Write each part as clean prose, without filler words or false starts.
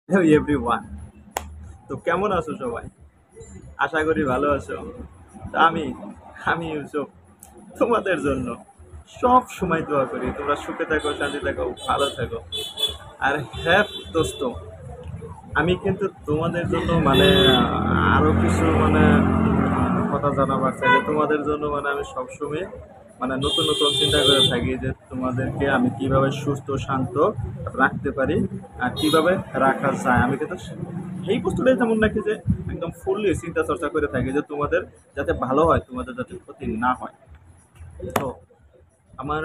Hello everyone. তো কেমন আছো সবাই? আশা করি ভালো আছো। তো আমি ইউসুফ তোমাদের জন্য সব সময় দোয়া করি তোমরা সুখে থাকো, শান্তি থাকো, ভালো থাকো। আর হ্যাঁ দোস্ত, আমি কিন্তু তোমাদের জন্য আরো কিছু কথা জানাবার চাই যে তোমাদের জন্য আমি সবসময় নতুন নতুন চিন্তা করে থাকি যে তোমাদেরকে আমি কিভাবে সুস্থ শান্ত রাখতে পারি আর কিভাবে রাখা যায়। আমি কিন্তু এই বস্তুটাই যেমন নাকি যে একদম ফুললি চিন্তা চর্চা করে থাকি যে তোমাদের যাতে ভালো হয়, তোমাদের যাতে ক্ষতি না হয়। তো আমার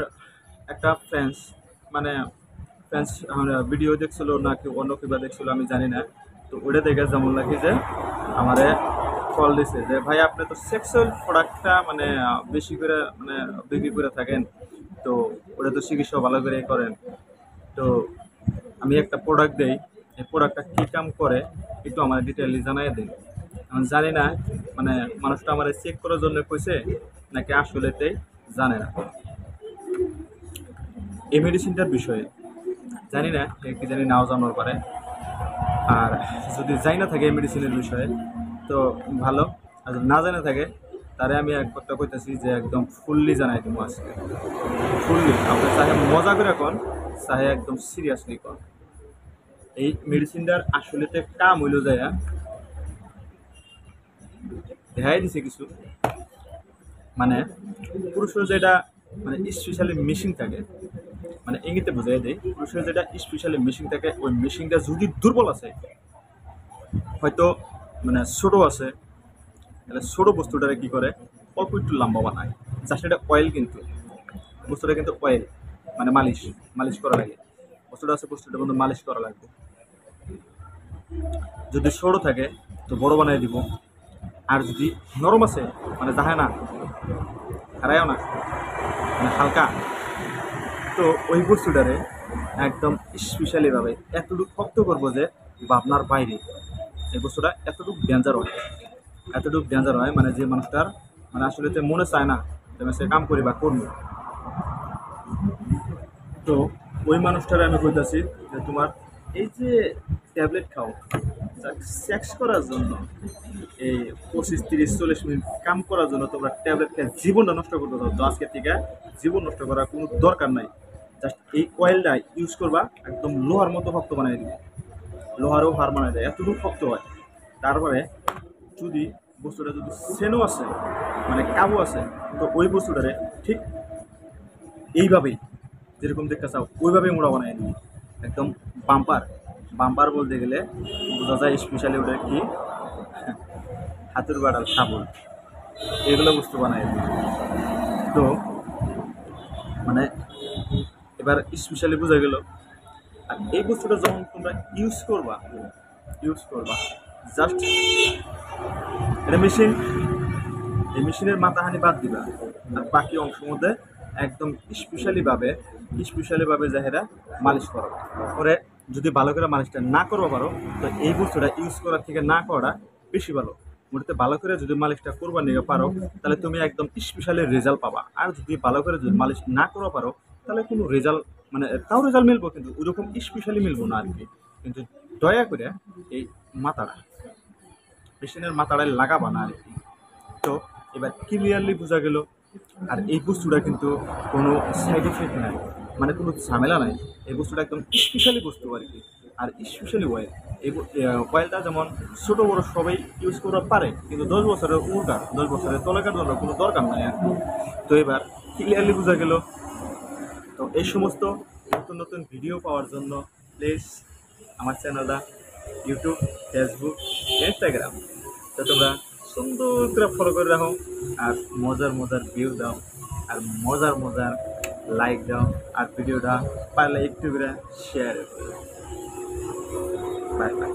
একটা ফ্রেন্ডস মানে ফ্রেন্ডস ভিডিও দেখছিল না কি অন্য কিবা দেখছিল আমি জানি না। তো ওটা দেখে যেমন লাগে যে আমারে কল দিছে যে ভাই আপনি তো সেক্সুয়াল প্রোডাক্টটা বেশি করে বিক্রি করে থাকেন, তো ওটা তো চিকিৎসা ভালো করে করেন। তো আমি একটা প্রোডাক্ট দেই, এই প্রোডাক্টটা কী কাম করে একটু আমার ডিটেইলি জানাই দিন। আমি জানি না মানে মানুষটা আমার চেক করার জন্য কইছে নাকি আসলেতেই জানে না এই মেডিসিনটার বিষয়ে। জানি না কি জানি নাও জানার পারে। আর যদি যাই না থাকে এই মেডিসিনের বিষয়ে তো ভালো, আর যদি না জানা থাকে তারে আমি এক কথা কইতেছি যে একদম ফুললি জানাই দিব আজকে। ফুললি আপনি চাহে মজা করে কন, চাহে একদম সিরিয়াসলি কন। এই মেডিসিনটার আসলেতে কাম হইল যায় দেখাই দিছে কিছু মানে পুরুষের যেটা স্পেশালি মেশিন থাকে, ইঙ্গিতে বোঝাই দেয় পুরুষের যেটা স্পেশালি মেশিন থাকে ওই মেশিনটা যদি দুর্বল আছে, হয়তো ছোটো আছে, তাহলে ছোটো বস্তুটারে কী করে অল্প একটু লম্বা বানায়। যা সেটা অয়েল, কিন্তু বস্তুটা কিন্তু অয়েল মালিশ মালিশ করা লাগে। বস্তুটা আছে, বস্তুটা কিন্তু মালিশ করা লাগবে। যদি ছোটো থাকে তো বড় বানাই দিব, আর যদি নরম আছে যাহে না হারায়ও না হালকা, তো ওই বস্তুটারে একদম স্পেশালিভাবে এতটুকু শক্ত করবো যে ভাবনার বাইরে। এই বস্তুটা এতটুকু ডেঞ্জার হয়, এতটুকু ডেঞ্জার হয় যে মানুষটার আসলে তো মনে চায় না যে আমি সে কাম করি বা করবো। তো ওই মানুষটারে আমি কইতাছি যে তোমার এই যে ট্যাবলেট খাও সেক্স করার জন্য, এই 25, 30, 40 মিনিট কাম করার জন্য তোমরা ট্যাবলেট খেয়ে জীবনটা নষ্ট করতে চাও, তো আজকে থেকে জীবন নষ্ট করার কোনো দরকার নাই। জাস্ট এই অয়েলটা ইউজ করবা, একদম লোহার মতো শক্ত বানিয়ে দিবে। লোহারও হার বানায় দেয়, এতটুকু শক্ত হয়। তারপরে যদি বস্তুটা যদি সেনও আছে কাবু আছে, তো ওই বস্তুটারে ঠিক এইভাবেই যেরকম দেখতে চাও ওইভাবেই মোড়া বানায় দিই একদম। বাম্পার বাম্পার বলতে গেলে বোঝা যায় স্পেশালি ওটা কি হাতুর বাড়াল সাবল, এগুলো বস্তু বানায় দিই। তো মানে এবার স্পেশালি বোঝা গেল। আর এই বস্তুটা যখন তোমরা ইউজ করবা জাস্ট এটা মেশিন, এই মেশিনের মাথাহানি বাদ দিবা, আর বাকি অংশ মধ্যে একদম স্পেশালিভাবে যাহেরা মালিশ করো করে। যদি ভালো করে মালিশটা না করবো পারো, তো এই বস্তুটা ইউজ করার থেকে না করাটা বেশি ভালো। মোটাতে ভালো করে যদি মালিশটা করবার নিয়ে পারো, তাহলে তুমি একদম স্পেশালি রেজাল্ট পাবা। আর যদি ভালো করে যদি মালিশ না করবো পারো, তাহলে কোনো রেজাল্ট তাও রেজাল্ট মিলবো, কিন্তু ওইরকম স্পেশালি মিলবো না আর কি। কিন্তু দয়া করে এই মাথাটা মেশিনের মাথাটায় লাগাবা না আর কি। তো এবার ক্লিয়ারলি বোঝা গেল। আর এই বস্তুটা কিন্তু কোনো সাইড এফেক্ট নাই, কোনো ঝামেলা নাই। এই বস্তুটা একদম স্পেশালি বস্তু আর কি। আর স্পেশালি অয়েল, এই অয়েলটা যেমন ছোটো বড়ো সবাই ইউজ করতে পারে, কিন্তু 10 বছরের উল্টা 10 বছরের তলাকার জন্য কোনো দরকার নাই আর কি। তো এবার ক্লিয়ারলি বোঝা গেল। তো এই সমস্ত নতুন নতুন ভিডিও পাওয়ার জন্য প্লিজ আমার চ্যানেলটা ইউটিউব, ফেসবুক, ইনস্টাগ্রাম, তো তোমরা সুন্দর করে ফলো করে রাখো। আর মজার মজার ভিউ দাও, আর মজার মজার লাইক দাও, আর ভিডিওটা পারলে একটু করে শেয়ার করো। Bye bye.